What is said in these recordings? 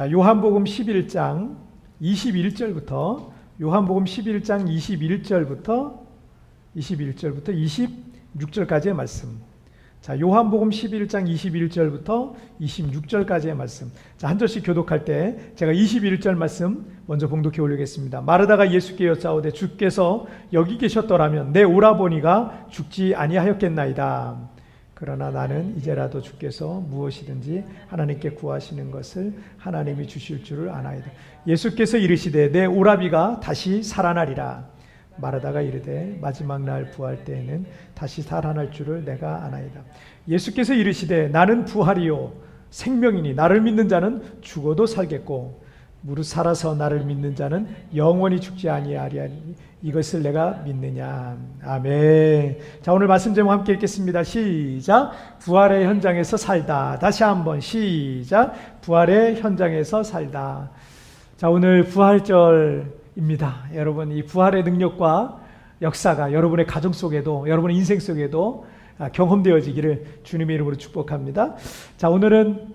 자, 요한복음 11장 21절부터 요한복음 11장 21절부터 26절까지의 말씀. 자, 요한복음 11장 21절부터 26절까지의 말씀. 자, 한 절씩 교독할 때 제가 21절 말씀 먼저 봉독해 올리겠습니다. 마르다가 예수께 여짜오되 주께서 여기 계셨더라면 내 오라버니가 죽지 아니하였겠나이다. 그러나 나는 이제라도 주께서 무엇이든지 하나님께 구하시는 것을 하나님이 주실 줄을 아나이다. 예수께서 이르시되 내 오라비가 다시 살아나리라. 마르다가 이르되 마지막 날 부활 때에는 다시 살아날 줄을 내가 아나이다. 예수께서 이르시되 나는 부활이요 생명이니 나를 믿는 자는 죽어도 살겠고 무릇 살아서 나를 믿는 자는 영원히 죽지 아니하리니 이것을 내가 믿느냐. 아멘. 자, 오늘 말씀 제목 함께 읽겠습니다. 시작. 부활의 현장에서 살다. 다시 한번 시작. 부활의 현장에서 살다. 자, 오늘 부활절입니다. 여러분, 이 부활의 능력과 역사가 여러분의 가정 속에도, 여러분의 인생 속에도 경험되어지기를 주님의 이름으로 축복합니다. 자, 오늘은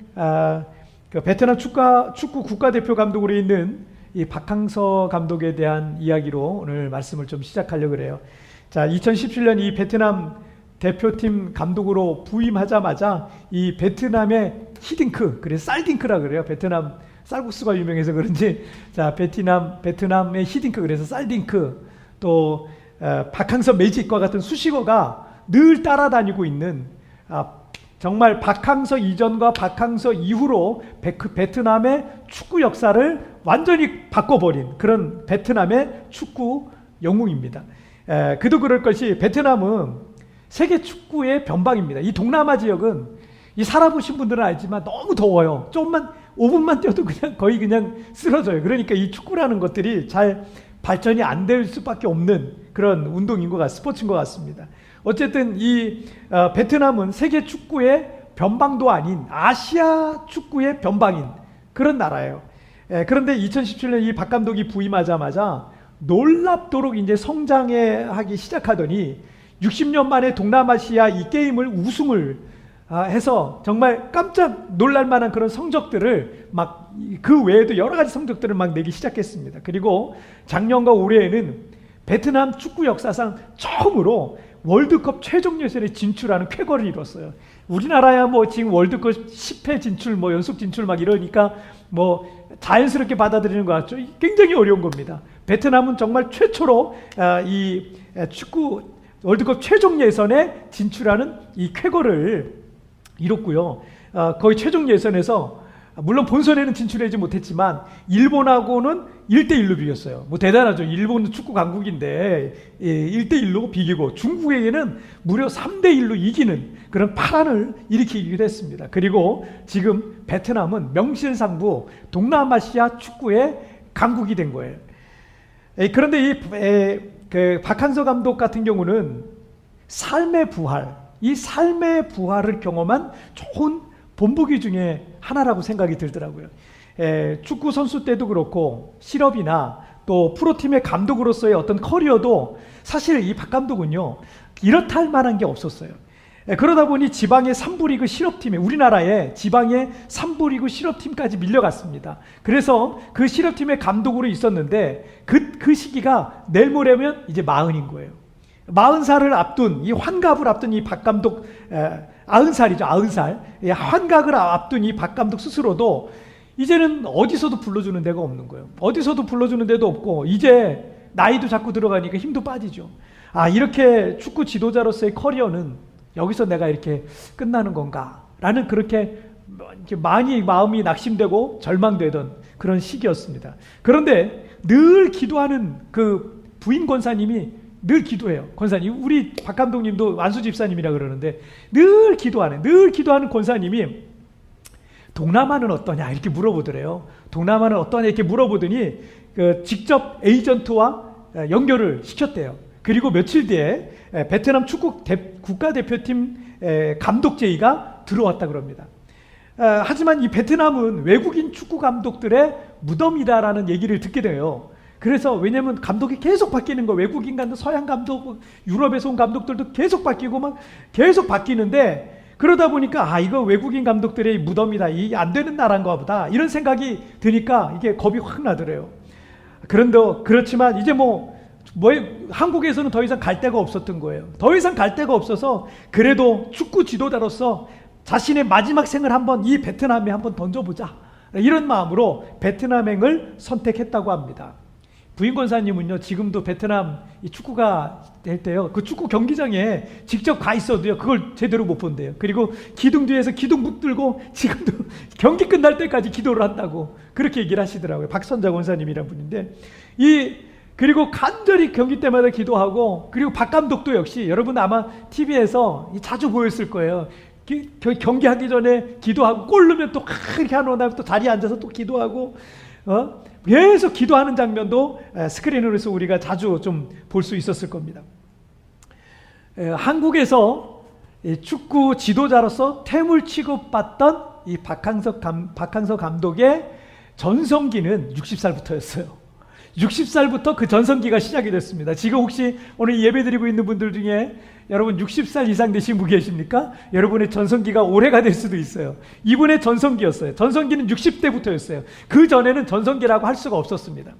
그 베트남 축구 국가대표 감독으로 있는 이 박항서 감독에 대한 이야기로 오늘 말씀을 좀 시작하려고 그래요. 자, 2017년 이 베트남 대표팀 감독으로 부임하자마자 이 베트남의 히딩크, 그래서 쌀딩크라 그래요. 베트남 쌀국수가 유명해서 그런지, 자, 베트남의 히딩크, 그래서 쌀딩크, 또 박항서 매직과 같은 수식어가 늘 따라다니고 있는, 정말 박항서 이전과 박항서 이후로 베트남의 축구 역사를 완전히 바꿔버린 그런 베트남의 축구 영웅입니다. 그도 그럴 것이 베트남은 세계 축구의 변방입니다. 이 동남아 지역은 이 살아보신 분들은 알지만 너무 더워요. 조금만 5분만 뛰어도 거의 그냥 쓰러져요. 그러니까 이 축구라는 것들이 잘 발전이 안 될 수밖에 없는 그런 운동인 것 스포츠인 것 같습니다. 어쨌든 이 베트남은 세계 축구의 변방도 아닌 아시아 축구의 변방인 그런 나라예요. 그런데 2017년 이 박 감독이 부임하자마자 놀랍도록 이제 성장하기 시작하더니 60년 만에 동남아시아 이 게임을 우승을 해서 정말 깜짝 놀랄 만한 그런 성적들을 막 그 외에도 여러 가지 성적들을 막 내기 시작했습니다. 그리고 작년과 올해에는 베트남 축구 역사상 처음으로 월드컵 최종 예선에 진출하는 쾌거를 이뤘어요. 우리나라야 뭐 지금 월드컵 10회 진출, 뭐 연속 진출 막 이러니까 뭐 자연스럽게 받아들이는 것 같죠. 굉장히 어려운 겁니다. 베트남은 정말 최초로 이 축구 월드컵 최종 예선에 진출하는 이 쾌거를 이뤘고요. 거의 최종 예선에서 물론 본선에는 진출하지 못했지만 일본하고는 1대1로 비겼어요. 뭐 대단하죠. 일본은 축구 강국인데 1대1로 비기고 중국에게는 무려 3대1로 이기는 그런 파란을 일으키기도 했습니다. 그리고 지금 베트남은 명실상부 동남아시아 축구의 강국이 된 거예요. 그런데 그 박항서 감독 같은 경우는 삶의 부활, 이 삶의 부활을 경험한 좋은 본보기 중에 하나라고 생각이 들더라고요. 축구 선수 때도 그렇고 실업이나 또 프로팀의 감독으로서의 어떤 커리어도 사실 이 박 감독은요 이렇다 할 만한 게 없었어요. 그러다 보니 지방의 3부 리그 실업팀에, 우리나라의 지방의 3부 리그 실업팀까지 밀려갔습니다. 그래서 그 실업팀의 감독으로 있었는데 그 시기가 내일 모레면 이제 40인 거예요. 40살을 앞둔, 이 환갑을 앞둔 이 박 감독, 90살이죠, 90살. 환갑을 앞둔 이 박 감독 스스로도 이제는 어디서도 불러주는 데가 없는 거예요. 어디서도 불러주는 데도 없고, 이제 나이도 자꾸 들어가니까 힘도 빠지죠. 이렇게 축구 지도자로서의 커리어는 여기서 내가 이렇게 끝나는 건가? 라는 그렇게 많이 마음이 낙심되고 절망되던 그런 시기였습니다. 그런데 늘 기도하는 그 부인 권사님이 늘 기도해요. 권사님, 우리 박 감독님도 안수 집사님이라 그러는데 늘 기도하는 권사님이 동남아는 어떠냐 이렇게 물어보더래요. 동남아는 어떠냐 이렇게 물어보더니 직접 에이전트와 연결을 시켰대요. 그리고 며칠 뒤에 베트남 축구 국가대표팀 감독 제의가 들어왔다 그럽니다. 하지만 이 베트남은 외국인 축구 감독들의 무덤이다라는 얘기를 듣게 돼요. 그래서 왜냐면 감독이 계속 바뀌는 거, 외국인 감독, 서양 감독, 유럽에서 온 감독들도 계속 바뀌고 막 계속 바뀌는데 그러다 보니까 이거 외국인 감독들의 무덤이다. 이게 안 되는 나라인가 보다. 이런 생각이 드니까 이게 겁이 확 나더래요. 그렇지만 이제 한국에서는 더 이상 갈 데가 없었던 거예요. 더 이상 갈 데가 없어서 그래도 축구 지도자로서 자신의 마지막 생을 한번 이 베트남에 한번 던져보자. 이런 마음으로 베트남행을 선택했다고 합니다. 부인 권사님은요, 지금도 베트남 축구가 될 때요, 그 축구 경기장에 직접 가 있어도요, 그걸 제대로 못 본대요. 그리고 기둥 뒤에서 기둥 붙들고 지금도 경기 끝날 때까지 기도를 한다고 그렇게 얘기를 하시더라고요. 박선자 권사님이라는 분인데, 그리고 간절히 경기 때마다 기도하고, 그리고 박 감독도 역시 여러분 아마 TV에서 자주 보였을 거예요. 경기하기 전에 기도하고, 골 넣으면 또 이렇게 하는 다음에 또 자리에 앉아서 또 기도하고, 계속 기도하는 장면도 스크린으로서 우리가 자주 좀 볼 수 있었을 겁니다. 한국에서 축구 지도자로서 태물 취급받던 이 박항서 감독의 전성기는 60살부터였어요. 60살부터 그 전성기가 시작이 됐습니다. 지금 혹시 오늘 예배드리고 있는 분들 중에 여러분 60살 이상 되신 분 계십니까? 여러분의 전성기가 올해가 될 수도 있어요. 이분의 전성기였어요. 전성기는 60대부터였어요. 그 전에는 전성기라고 할 수가 없었습니다.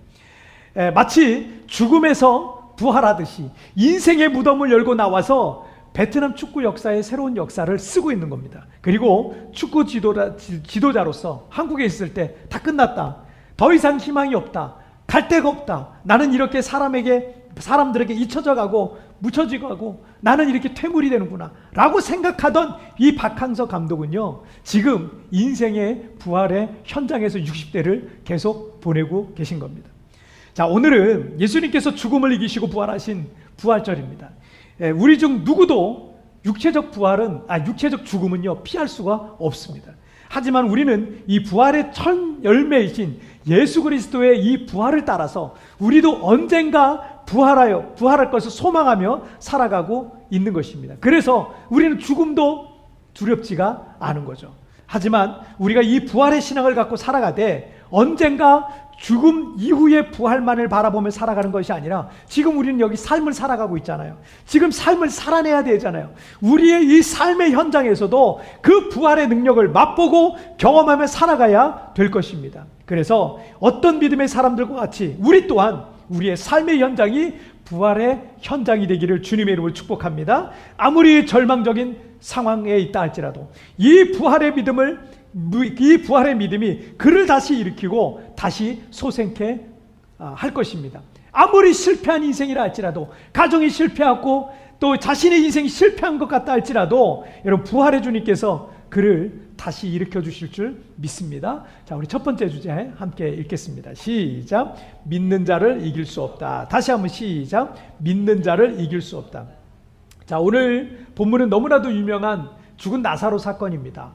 마치 죽음에서 부활하듯이 인생의 무덤을 열고 나와서 베트남 축구 역사의 새로운 역사를 쓰고 있는 겁니다. 그리고 축구 지도자로서 한국에 있을 때 다 끝났다. 더 이상 희망이 없다. 갈 데가 없다. 나는 이렇게 사람들에게 잊혀져 가고 묻혀지고 가고 나는 이렇게 퇴물이 되는구나 라고 생각하던 이 박항서 감독은요, 지금 인생의 부활의 현장에서 60대를 계속 보내고 계신 겁니다. 자, 오늘은 예수님께서 죽음을 이기시고 부활하신 부활절입니다. 우리 중 누구도 육체적 죽음은요, 피할 수가 없습니다. 하지만 우리는 이 부활의 첫 열매이신 예수 그리스도의 이 부활을 따라서 우리도 언젠가 부활할 것을 소망하며 살아가고 있는 것입니다. 그래서 우리는 죽음도 두렵지가 않은 거죠. 하지만 우리가 이 부활의 신앙을 갖고 살아가되 언젠가 죽음 이후의 부활만을 바라보며 살아가는 것이 아니라 지금 우리는 여기 삶을 살아가고 있잖아요. 지금 삶을 살아내야 되잖아요. 우리의 이 삶의 현장에서도 그 부활의 능력을 맛보고 경험하며 살아가야 될 것입니다. 그래서 어떤 믿음의 사람들과 같이 우리 또한 우리의 삶의 현장이 부활의 현장이 되기를 주님의 이름으로 축복합니다. 아무리 절망적인 상황에 있다 할지라도 이 부활의 믿음이 그를 다시 일으키고 다시 소생케 할 것입니다. 아무리 실패한 인생이라 할지라도, 가정이 실패하고 또 자신의 인생이 실패한 것 같다 할지라도 여러분, 부활의 주님께서 그를 다시 일으켜 주실 줄 믿습니다. 자, 우리 첫 번째 주제 함께 읽겠습니다. 시작. 믿는 자를 이길 수 없다. 다시 한번 시작. 믿는 자를 이길 수 없다. 자, 오늘 본문은 너무나도 유명한 죽은 나사로 사건입니다.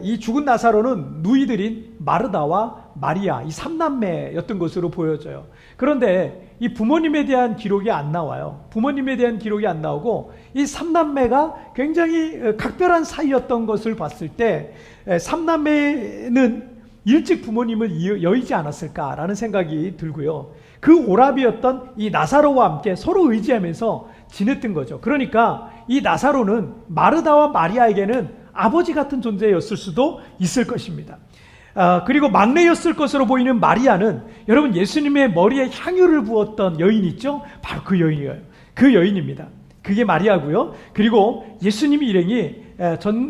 이 죽은 나사로는 누이들인 마르다와 마리아, 이 3남매였던 것으로 보여져요. 그런데 이 부모님에 대한 기록이 안 나와요. 부모님에 대한 기록이 안 나오고 이 3남매가 굉장히 각별한 사이였던 것을 봤을 때 3남매는 일찍 부모님을 여의지 않았을까라는 생각이 들고요. 그 오랍이었던 이 나사로와 함께 서로 의지하면서 지냈던 거죠. 그러니까 이 나사로는 마르다와 마리아에게는 아버지 같은 존재였을 수도 있을 것입니다. 그리고 막내였을 것으로 보이는 마리아는 여러분, 예수님의 머리에 향유를 부었던 여인 있죠? 바로 그 여인이에요. 그 여인입니다. 그게 마리아고요. 그리고 예수님이 일행이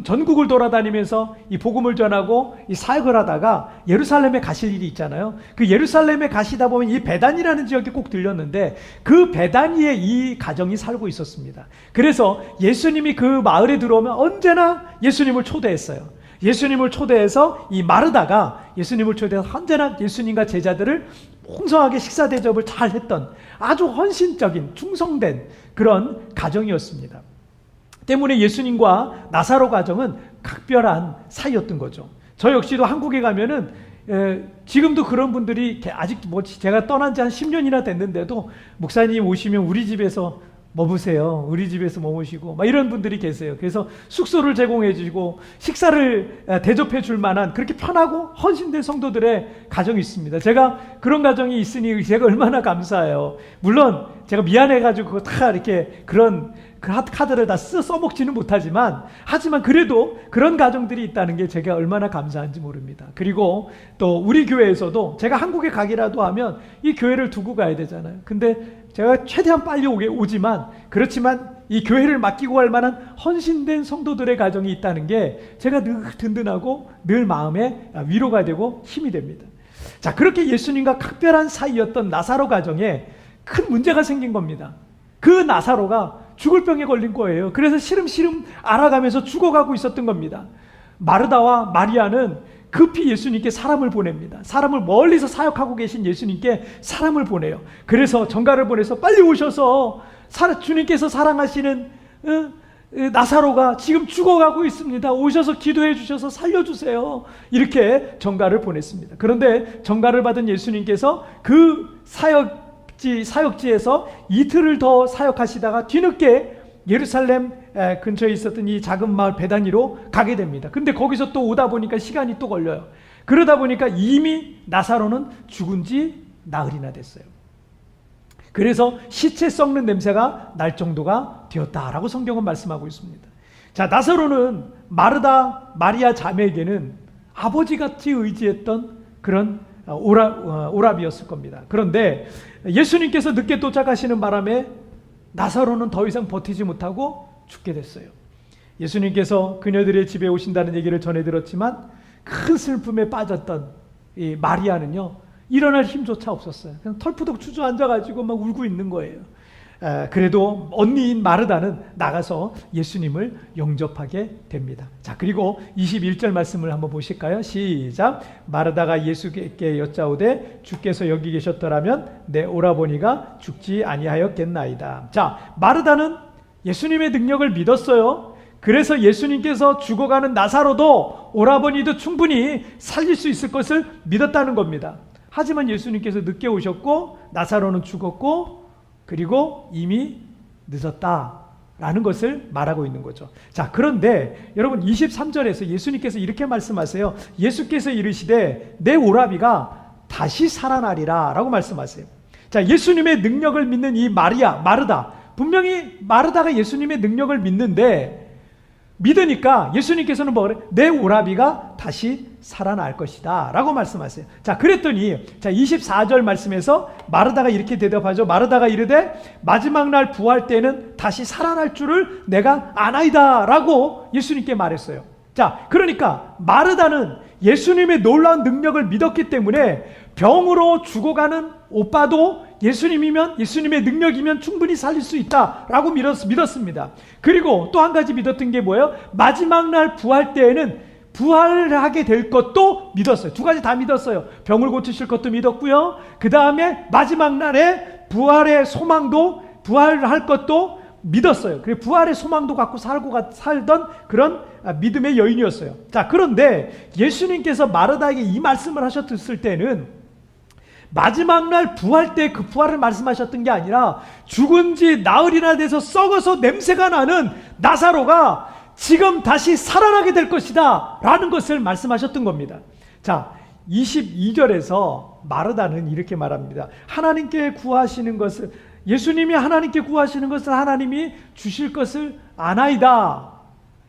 전국을 돌아다니면서 이 복음을 전하고 이 사역을 하다가 예루살렘에 가실 일이 있잖아요. 그 예루살렘에 가시다 보면 이 베단이라는 지역에 꼭 들렸는데 그 베다니에 이 가정이 살고 있었습니다. 그래서 예수님이 그 마을에 들어오면 언제나 예수님을 초대했어요. 예수님을 초대해서 이 마르다가 예수님을 초대해서 언제나 예수님과 제자들을 풍성하게 식사 대접을 잘 했던 아주 헌신적인 충성된 그런 가정이었습니다. 때문에 예수님과 나사로 가정은 각별한 사이였던 거죠. 저 역시도 한국에 가면은 지금도 그런 분들이 아직 제가 떠난 지 한 10년이나 됐는데도 목사님 오시면 우리 집에서 머무세요. 우리 집에서 머무시고 막 이런 분들이 계세요. 그래서 숙소를 제공해 주시고 식사를 대접해 줄 만한 그렇게 편하고 헌신된 성도들의 가정이 있습니다. 제가 그런 가정이 있으니 제가 얼마나 감사해요. 물론 제가 미안해가지고 그거 다 이렇게 그런 그 카드를 다 써먹지는 못하지만, 하지만 그래도 그런 가정들이 있다는 게 제가 얼마나 감사한지 모릅니다. 그리고 또 우리 교회에서도 제가 한국에 가기라도 하면 이 교회를 두고 가야 되잖아요. 근데 제가 최대한 빨리 오지만, 그렇지만 이 교회를 맡기고 갈 만한 헌신된 성도들의 가정이 있다는 게 제가 늘 든든하고 늘 마음에 위로가 되고 힘이 됩니다. 자, 그렇게 예수님과 각별한 사이였던 나사로 가정에 큰 문제가 생긴 겁니다. 그 나사로가 죽을 병에 걸린 거예요. 그래서 시름시름 알아가면서 죽어가고 있었던 겁니다. 마르다와 마리아는 급히 예수님께 사람을 보냅니다. 사람을 멀리서 사역하고 계신 예수님께 사람을 보내요. 그래서 전가를 보내서 빨리 오셔서 주님께서 사랑하시는 나사로가 지금 죽어가고 있습니다. 오셔서 기도해 주셔서 살려주세요. 이렇게 전가를 보냈습니다. 그런데 전가를 받은 예수님께서 그 사역지에서 이틀을 더 사역하시다가 뒤늦게 예루살렘 근처에 있었던 이 작은 마을 베다니로 가게 됩니다. 근데 거기서 또 오다 보니까 시간이 또 걸려요. 그러다 보니까 이미 나사로는 죽은 지 나흘이나 됐어요. 그래서 시체 썩는 냄새가 날 정도가 되었다라고 성경은 말씀하고 있습니다. 자, 나사로는 마르다, 마리아 자매에게는 아버지같이 의지했던 그런 오랍이었을 겁니다. 그런데 예수님께서 늦게 도착하시는 바람에 나사로는 더 이상 버티지 못하고 죽게 됐어요. 예수님께서 그녀들의 집에 오신다는 얘기를 전해 들었지만 큰 슬픔에 빠졌던 이 마리아는요, 일어날 힘조차 없었어요. 그냥 털푸덕 주저앉아가지고 막 울고 있는 거예요. 그래도 언니인 마르다는 나가서 예수님을 영접하게 됩니다. 자, 그리고 21절 말씀을 한번 보실까요? 시작. 마르다가 예수께 여짜오되 주께서 여기 계셨더라면 내 오라버니가 죽지 아니하였겠나이다. 자, 마르다는 예수님의 능력을 믿었어요. 그래서 예수님께서 죽어가는 나사로도 오라버니도 충분히 살릴 수 있을 것을 믿었다는 겁니다. 하지만 예수님께서 늦게 오셨고 나사로는 죽었고 그리고 이미 늦었다라는 것을 말하고 있는 거죠. 자, 그런데 여러분 23절에서 예수님께서 이렇게 말씀하세요. 예수께서 이르시되 내 오라비가 다시 살아나리라 라고 말씀하세요. 자, 예수님의 능력을 믿는 이 마르다, 분명히 마르다가 예수님의 능력을 믿으니까 예수님께서는 뭐래? 내 오라비가 다시 살아날 것이다 라고 말씀하세요. 자, 그랬더니 24절 말씀에서 마르다가 이렇게 대답하죠. 마르다가 이르되 마지막 날 부활 때는 다시 살아날 줄을 내가 아나이다 라고 예수님께 말했어요. 자, 그러니까 마르다는 예수님의 놀라운 능력을 믿었기 때문에 병으로 죽어가는 오빠도 예수님의 능력이면 충분히 살릴 수 있다라고 믿었습니다. 그리고 또 한 가지 믿었던 게 뭐예요? 마지막 날 부활 때에는 부활을 하게 될 것도 믿었어요. 두 가지 다 믿었어요. 병을 고치실 것도 믿었고요. 그 다음에 마지막 날에 부활의 소망도, 부활을 할 것도 믿었어요. 그리고 부활의 소망도 갖고 살던 그런 믿음의 여인이었어요. 자, 그런데 예수님께서 마르다에게 이 말씀을 하셨을 때는 마지막 날 부활 때 그 부활을 말씀하셨던 게 아니라 죽은 지 나흘이나 돼서 썩어서 냄새가 나는 나사로가 지금 다시 살아나게 될 것이다 라는 것을 말씀하셨던 겁니다. 자, 22절에서 마르다는 이렇게 말합니다. 하나님께 구하시는 것을, 예수님이 하나님께 구하시는 것을 하나님이 주실 것을 아나이다.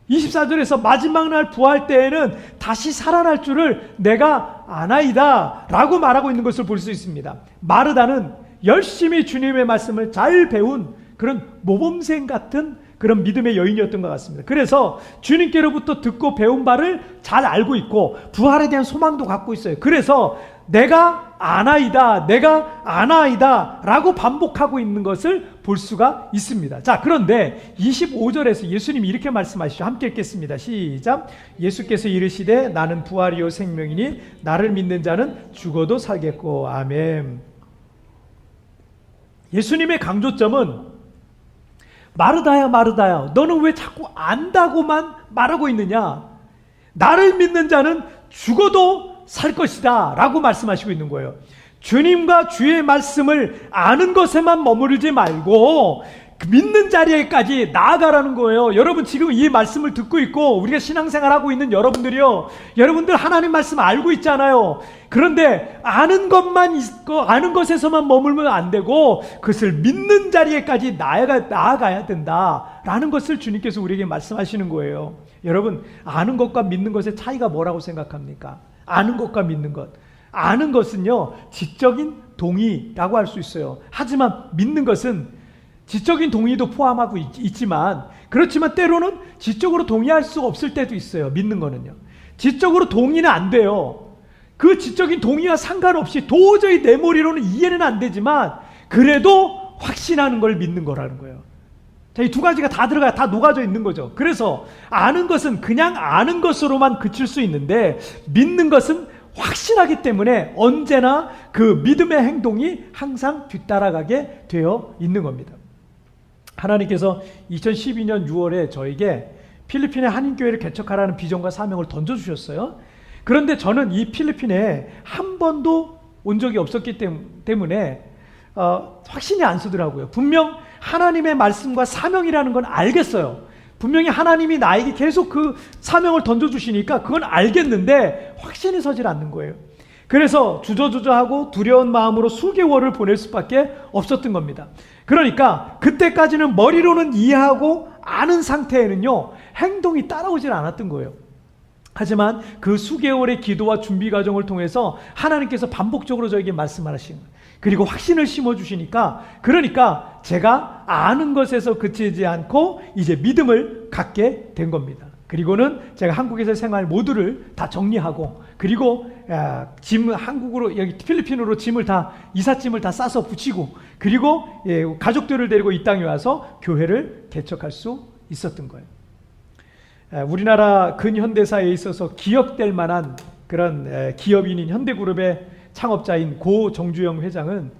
24절에서 마지막 날 부활 때에는 다시 살아날 줄을 내가 아나이다 라고 말하고 있는 것을 볼 수 있습니다. 마르다는 열심히 주님의 말씀을 잘 배운 그런 모범생 같은 그런 믿음의 여인이었던 것 같습니다. 그래서 주님께로부터 듣고 배운 바를 잘 알고 있고 부활에 대한 소망도 갖고 있어요. 그래서 내가 아나이다 라고 반복하고 있는 것을 볼 수가 있습니다. 자, 그런데 25절에서 예수님이 이렇게 말씀하시죠. 함께 읽겠습니다. 시작. 예수께서 이르시되 나는 부활이요 생명이니 나를 믿는 자는 죽어도 살겠고. 아멘. 예수님의 강조점은 마르다야 너는 왜 자꾸 안다고만 말하고 있느냐? 나를 믿는 자는 죽어도 살 것이다 라고 말씀하시고 있는 거예요. 주님과 주의 말씀을 아는 것에만 머무르지 말고 믿는 자리에까지 나아가라는 거예요. 여러분 지금 이 말씀을 듣고 있고 우리가 신앙생활하고 있는 여러분들이요, 여러분들 하나님 말씀 알고 있잖아요. 그런데 아는 것만 있고 아는 것에서만 머물면 안 되고 그것을 믿는 자리에까지 나아가야 된다라는 것을 주님께서 우리에게 말씀하시는 거예요. 여러분, 아는 것과 믿는 것의 차이가 뭐라고 생각합니까? 아는 것과 믿는 것. 아는 것은요, 지적인 동의라고 할 수 있어요. 하지만 믿는 것은 지적인 동의도 포함하고 있지만, 그렇지만 때로는 지적으로 동의할 수 없을 때도 있어요. 믿는 거는요, 지적으로 동의는 안 돼요. 그 지적인 동의와 상관없이 도저히 내 머리로는 이해는 안 되지만 그래도 확신하는 걸 믿는 거라는 거예요. 자, 이 두 가지가 다 들어가야 다 녹아져 있는 거죠. 그래서 아는 것은 그냥 아는 것으로만 그칠 수 있는데, 믿는 것은 확실하기 때문에 언제나 그 믿음의 행동이 항상 뒤따라가게 되어 있는 겁니다. 하나님께서 2012년 6월에 저에게 필리핀의 한인교회를 개척하라는 비전과 사명을 던져주셨어요. 그런데 저는 이 필리핀에 한 번도 온 적이 없었기 때문에 확신이 안 서더라고요. 분명 하나님의 말씀과 사명이라는 건 알겠어요. 분명히 하나님이 나에게 계속 그 사명을 던져주시니까 그건 알겠는데 확신이 서질 않는 거예요. 그래서 주저주저하고 두려운 마음으로 수개월을 보낼 수밖에 없었던 겁니다. 그러니까 그때까지는 머리로는 이해하고 아는 상태에는요, 행동이 따라오질 않았던 거예요. 하지만 그 수개월의 기도와 준비 과정을 통해서 하나님께서 반복적으로 저에게 말씀하신 거예요. 그리고 확신을 심어주시니까, 그러니까 제가 아는 것에서 그치지 않고 이제 믿음을 갖게 된 겁니다. 그리고는 제가 한국에서 생활 모두를 다 정리하고, 그리고 짐 한국으로, 여기 필리핀으로 짐을 다, 이삿짐을 다 싸서 붙이고, 그리고 가족들을 데리고 이 땅에 와서 교회를 개척할 수 있었던 거예요. 우리나라 근현대사에 있어서 기억될 만한 그런 기업인인 현대그룹의 창업자인 고 정주영 회장은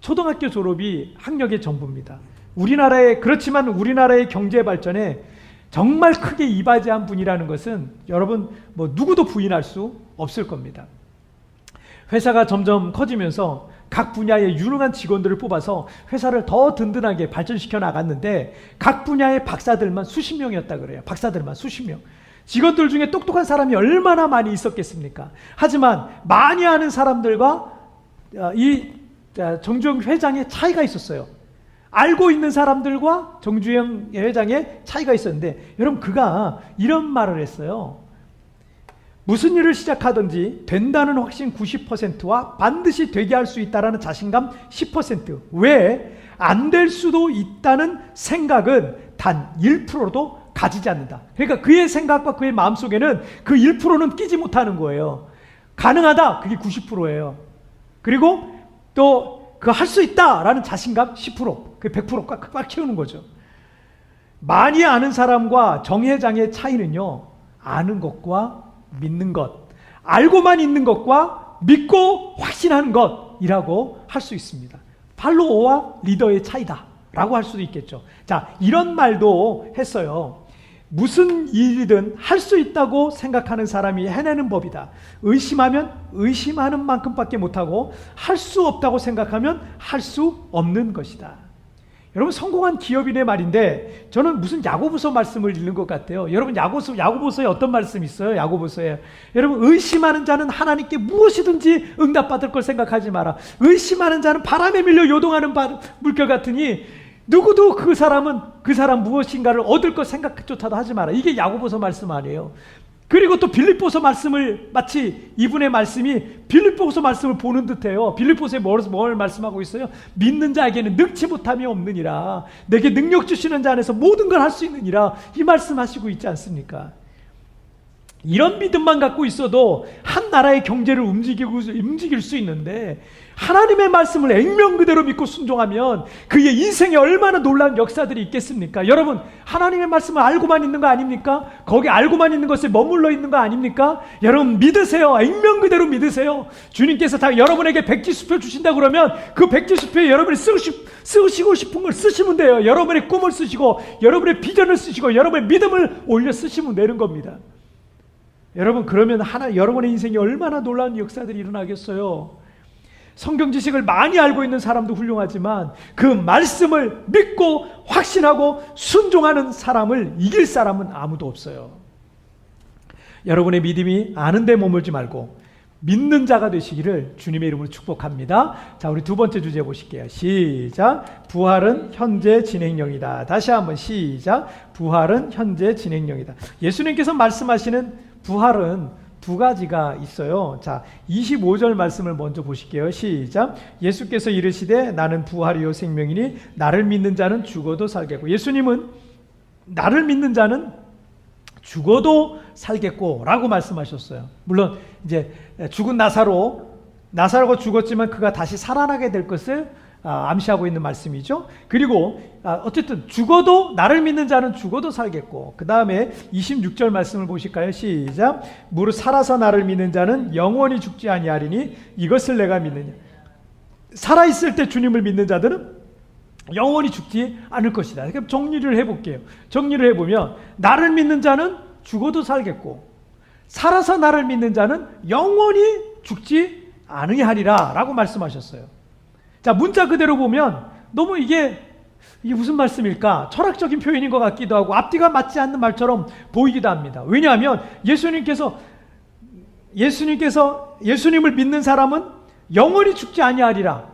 초등학교 졸업이 학력의 전부입니다. 그렇지만 우리나라의 경제 발전에 정말 크게 이바지한 분이라는 것은 여러분 누구도 부인할 수 없을 겁니다. 회사가 점점 커지면서 각 분야의 유능한 직원들을 뽑아서 회사를 더 든든하게 발전시켜 나갔는데, 각 분야의 박사들만 수십 명이었다 그래요. 박사들만 수십 명. 직원들 중에 똑똑한 사람이 얼마나 많이 있었겠습니까? 하지만 많이 아는 사람들과 이 정주영 회장의 차이가 있었어요. 알고 있는 사람들과 정주영 회장의 차이가 있었는데, 여러분 그가 이런 말을 했어요. 무슨 일을 시작하든지 된다는 확신 90%와 반드시 되게 할 수 있다는 자신감 10%, 왜 안 될 수도 있다는 생각은 단 1%도 가지지 않는다. 그러니까 그의 생각과 그의 마음속에는 그 1%는 끼지 못하는 거예요. 가능하다, 그게 90%예요. 그리고 또 그 할 수 있다라는 자신감 10%, 그 100%꽉 키우는 거죠. 많이 아는 사람과 정 회장의 차이는요, 아는 것과 믿는 것, 알고만 있는 것과 믿고 확신하는 것이라고 할 수 있습니다. 팔로워와 리더의 차이다 라고 할 수도 있겠죠. 자, 이런 말도 했어요. 무슨 일이든 할 수 있다고 생각하는 사람이 해내는 법이다. 의심하면 의심하는 만큼밖에 못하고, 할 수 없다고 생각하면 할 수 없는 것이다. 여러분, 성공한 기업인의 말인데 저는 무슨 야고보서 말씀을 읽는 것 같아요. 여러분, 야고보서에 어떤 말씀이 있어요? 야고보서에 여러분, 의심하는 자는 하나님께 무엇이든지 응답받을 걸 생각하지 마라. 의심하는 자는 바람에 밀려 요동하는 물결 같으니 누구도 그 사람 무엇인가를 얻을 것 생각조차도 하지 마라. 이게 야고보서 말씀 아니에요. 그리고 또 빌립보서 말씀을, 마치 이분의 말씀이 빌립보서 말씀을 보는 듯해요. 빌립보서에 뭘 말씀하고 있어요? 믿는 자에게는 능치 못함이 없느니라. 내게 능력 주시는 자 안에서 모든 걸 할 수 있느니라. 이 말씀하시고 있지 않습니까? 이런 믿음만 갖고 있어도 한 나라의 경제를 움직일 수 있는데, 하나님의 말씀을 액면 그대로 믿고 순종하면 그의 인생에 얼마나 놀라운 역사들이 있겠습니까? 여러분, 하나님의 말씀을 알고만 있는 거 아닙니까? 거기 알고만 있는 것에 머물러 있는 거 아닙니까? 여러분, 믿으세요. 액면 그대로 믿으세요. 주님께서 다 여러분에게 백지수표 주신다 그러면 그 백지수표에 여러분이 쓰시고 싶은 걸 쓰시면 돼요. 여러분의 꿈을 쓰시고, 여러분의 비전을 쓰시고, 여러분의 믿음을 올려 쓰시면 되는 겁니다. 여러분, 그러면 여러분의 인생에 얼마나 놀라운 역사들이 일어나겠어요? 성경 지식을 많이 알고 있는 사람도 훌륭하지만 그 말씀을 믿고 확신하고 순종하는 사람을 이길 사람은 아무도 없어요. 여러분의 믿음이 아는 데 머물지 말고 믿는 자가 되시기를 주님의 이름으로 축복합니다. 자, 우리 두 번째 주제 보실게요. 시작. 부활은 현재 진행형이다. 다시 한번 시작. 부활은 현재 진행형이다. 예수님께서 말씀하시는 부활은 두 가지가 있어요. 자, 25절 말씀을 먼저 보실게요. 시작. 예수께서 이르시되 나는 부활이요 생명이니 나를 믿는 자는 죽어도 살겠고. 예수님은 나를 믿는 자는 죽어도 살겠고 라고 말씀하셨어요. 물론 이제 죽은 나사로가 죽었지만 그가 다시 살아나게 될 것을 암시하고 있는 말씀이죠. 그리고 어쨌든 죽어도 나를 믿는 자는 죽어도 살겠고, 그 다음에 26절 말씀을 보실까요? 시작. 무릇 살아서 나를 믿는 자는 영원히 죽지 아니하리니 이것을 내가 믿느냐. 살아있을 때 주님을 믿는 자들은 영원히 죽지 않을 것이다. 그럼 정리를 해볼게요. 정리를 해보면 나를 믿는 자는 죽어도 살겠고 살아서 나를 믿는 자는 영원히 죽지 아니하리라 라고 말씀하셨어요. 자, 문자 그대로 보면 너무 이게 무슨 말씀일까? 철학적인 표현인 것 같기도 하고 앞뒤가 맞지 않는 말처럼 보이기도 합니다. 왜냐하면 예수님을 믿는 사람은 영원히 죽지 아니하리라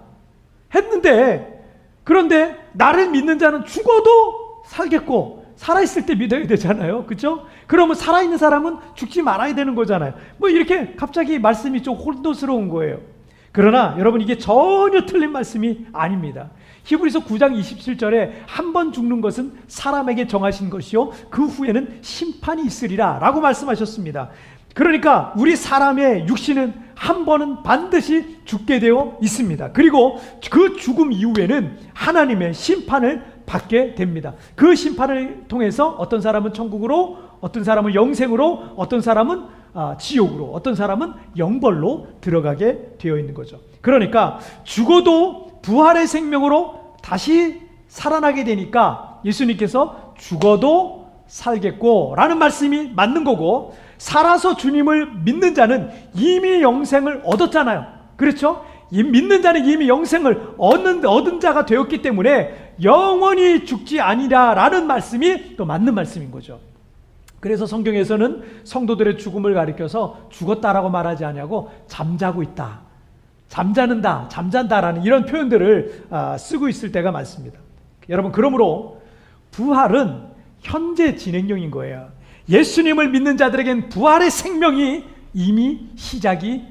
했는데, 그런데 나를 믿는 자는 죽어도 살겠고 살아있을 때 믿어야 되잖아요. 그렇죠? 그러면 살아있는 사람은 죽지 말아야 되는 거잖아요. 뭐 이렇게 갑자기 말씀이 좀 혼돈스러운 거예요. 그러나 여러분, 이게 전혀 틀린 말씀이 아닙니다. 히브리서 9장 27절에 한 번 죽는 것은 사람에게 정하신 것이요 그 후에는 심판이 있으리라 라고 말씀하셨습니다. 그러니까 우리 사람의 육신은 한 번은 반드시 죽게 되어 있습니다. 그리고 그 죽음 이후에는 하나님의 심판을 받게 됩니다. 그 심판을 통해서 어떤 사람은 천국으로, 어떤 사람은 영생으로, 어떤 사람은 지옥으로, 어떤 사람은 영벌로 들어가게 되어 있는 거죠. 그러니까 죽어도 부활의 생명으로 다시 살아나게 되니까 예수님께서 죽어도 살겠고 라는 말씀이 맞는 거고, 살아서 주님을 믿는 자는 이미 영생을 얻었잖아요. 그렇죠? 믿는 자는 이미 영생을 얻은 자가 되었기 때문에 영원히 죽지 아니라라는 말씀이 또 맞는 말씀인 거죠. 그래서 성경에서는 성도들의 죽음을 가리켜서 죽었다라고 말하지 아니하고 잠자고 있다, 잠자는다, 잠잔다라는 이런 표현들을 쓰고 있을 때가 많습니다. 여러분, 그러므로 부활은 현재 진행형인 거예요. 예수님을 믿는 자들에겐 부활의 생명이 이미 시작이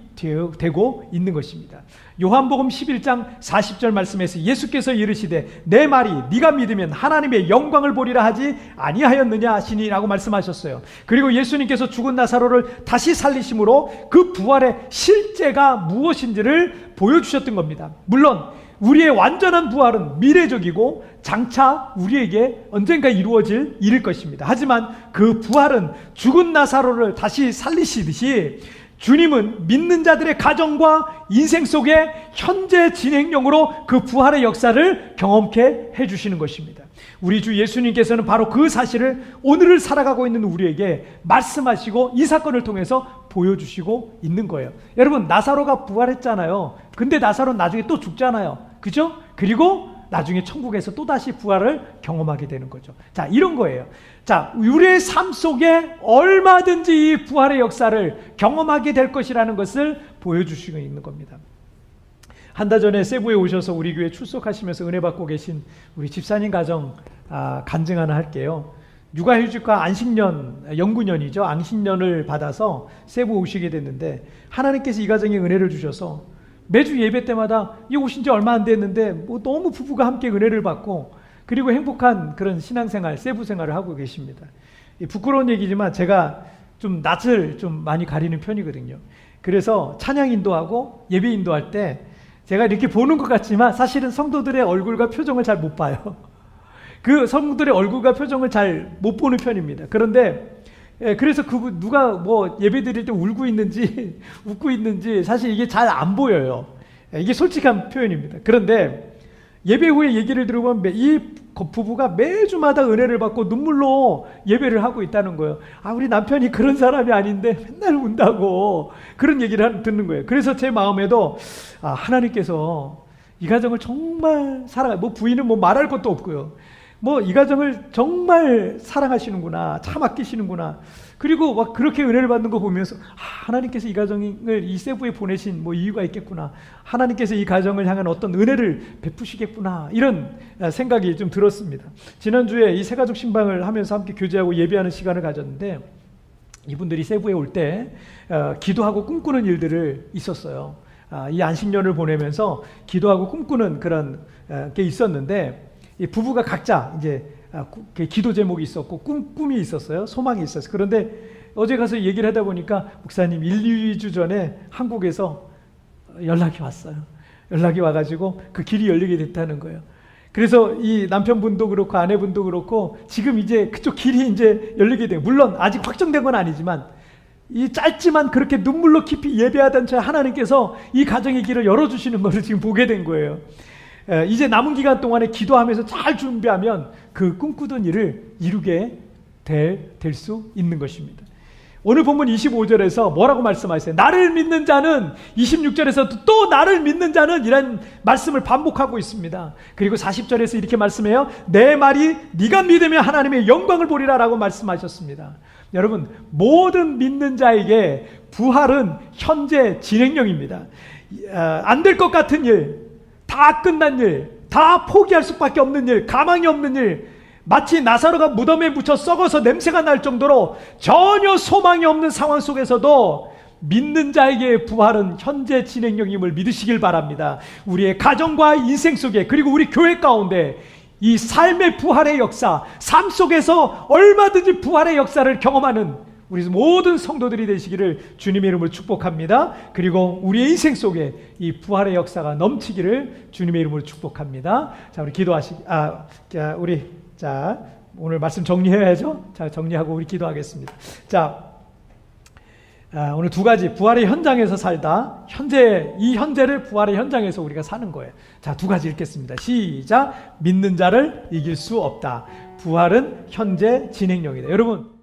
되고 있는 것입니다. 요한복음 11장 40절 말씀에서 예수께서 이르시되 내 말이 네가 믿으면 하나님의 영광을 보리라 하지 아니하였느냐 하시니 라고 말씀하셨어요. 그리고 예수님께서 죽은 나사로를 다시 살리심으로 그 부활의 실제가 무엇인지를 보여주셨던 겁니다. 물론 우리의 완전한 부활은 미래적이고 장차 우리에게 언젠가 이루어질 일일 것입니다. 하지만 그 부활은 죽은 나사로를 다시 살리시듯이 주님은 믿는 자들의 가정과 인생 속에 현재 진행형으로 그 부활의 역사를 경험케 해주시는 것입니다. 우리 주 예수님께서는 바로 그 사실을 오늘을 살아가고 있는 우리에게 말씀하시고 이 사건을 통해서 보여주시고 있는 거예요. 여러분, 나사로가 부활했잖아요. 근데 나사로는 나중에 또 죽잖아요. 그죠? 그리고 나중에 천국에서 또다시 부활을 경험하게 되는 거죠. 자, 이런 거예요. 자, 우리의 삶 속에 얼마든지 이 부활의 역사를 경험하게 될 것이라는 것을 보여주시고 있는 겁니다. 한 달 전에 세부에 오셔서 우리 교회 출석하시면서 은혜 받고 계신 우리 집사님 가정 간증 하나 할게요. 육아휴직과 안식년, 영구년이죠. 안식년을 받아서 세부 오시게 됐는데 하나님께서 이 가정에 은혜를 주셔서 매주 예배 때마다 이 오신 지 얼마 안 됐는데 뭐 너무 부부가 함께 은혜를 받고 그리고 행복한 그런 신앙생활, 세부 생활을 하고 계십니다. 부끄러운 얘기지만 제가 좀 낯을 좀 많이 가리는 편이거든요. 그래서 찬양 인도하고 예배 인도할 때 제가 이렇게 보는 것 같지만 사실은 성도들의 얼굴과 표정을 잘 못 봐요. 그 성도들의 얼굴과 표정을 잘 못 보는 편입니다. 그런데 그래서 누가 뭐 예배 드릴 때 울고 있는지 웃고 있는지 사실 이게 잘 안 보여요. 이게 솔직한 표현입니다. 그런데 예배 후에 얘기를 들어보면 이 부부가 매주마다 은혜를 받고 눈물로 예배를 하고 있다는 거예요. 우리 남편이 그런 사람이 아닌데 맨날 운다고 그런 얘기를 듣는 거예요. 그래서 제 마음에도 하나님께서 이 가정을 정말 뭐 부인은 뭐 말할 것도 없고요. 뭐 이 가정을 정말 사랑하시는구나, 참 아끼시는구나. 그리고 막 그렇게 은혜를 받는 거 보면서 하나님께서 이 가정을 이 세부에 보내신 뭐 이유가 있겠구나. 하나님께서 이 가정을 향한 어떤 은혜를 베푸시겠구나. 이런 생각이 좀 들었습니다. 지난주에 이 새가족 신방을 하면서 함께 교제하고 예배하는 시간을 가졌는데 이분들이 세부에 올 때 기도하고 꿈꾸는 일들을 있었어요. 이 안식년을 보내면서 기도하고 꿈꾸는 그런 게 있었는데 이 부부가 각자 이제 기도 제목이 있었고 꿈이 있었어요. 소망이 있었어요. 그런데 어제 가서 얘기를 하다 보니까 목사님 1, 2주 전에 한국에서 연락이 왔어요. 연락이 와가지고 그 길이 열리게 됐다는 거예요. 그래서 이 남편분도 그렇고 아내분도 그렇고 지금 이제 그쪽 길이 이제 열리게 돼요. 물론 아직 확정된 건 아니지만 이 짧지만 그렇게 눈물로 깊이 예배하던 저 하나님께서 이 가정의 길을 열어주시는 것을 지금 보게 된 거예요. 이제 남은 기간 동안에 기도하면서 잘 준비하면 그 꿈꾸던 일을 이루게 될 수 있는 것입니다. 오늘 본문 25절에서 뭐라고 말씀하세요? 나를 믿는 자는 26절에서 또 나를 믿는 자는 이런 말씀을 반복하고 있습니다. 그리고 40절에서 이렇게 말씀해요. 내 말이 네가 믿으면 하나님의 영광을 보리라 라고 말씀하셨습니다. 여러분 모든 믿는 자에게 부활은 현재 진행형입니다. 안 될 것 같은 일, 다 끝난 일, 다 포기할 수밖에 없는 일, 가망이 없는 일, 마치 나사로가 무덤에 묻혀 썩어서 냄새가 날 정도로 전혀 소망이 없는 상황 속에서도 믿는 자에게 부활은 현재 진행형임을 믿으시길 바랍니다. 우리의 가정과 인생 속에 그리고 우리 교회 가운데 이 삶의 부활의 역사, 삶 속에서 얼마든지 부활의 역사를 경험하는 우리 모든 성도들이 되시기를 주님의 이름으로 축복합니다. 그리고 우리의 인생 속에 이 부활의 역사가 넘치기를 주님의 이름으로 축복합니다. 자, 우리 오늘 말씀 정리해야죠. 자, 정리하고 우리 기도하겠습니다. 자, 오늘 두 가지 부활의 현장에서 살다, 이 현재를 부활의 현장에서 우리가 사는 거예요. 자, 두 가지 읽겠습니다. 시작. 믿는 자를 이길 수 없다. 부활은 현재 진행형이다. 여러분.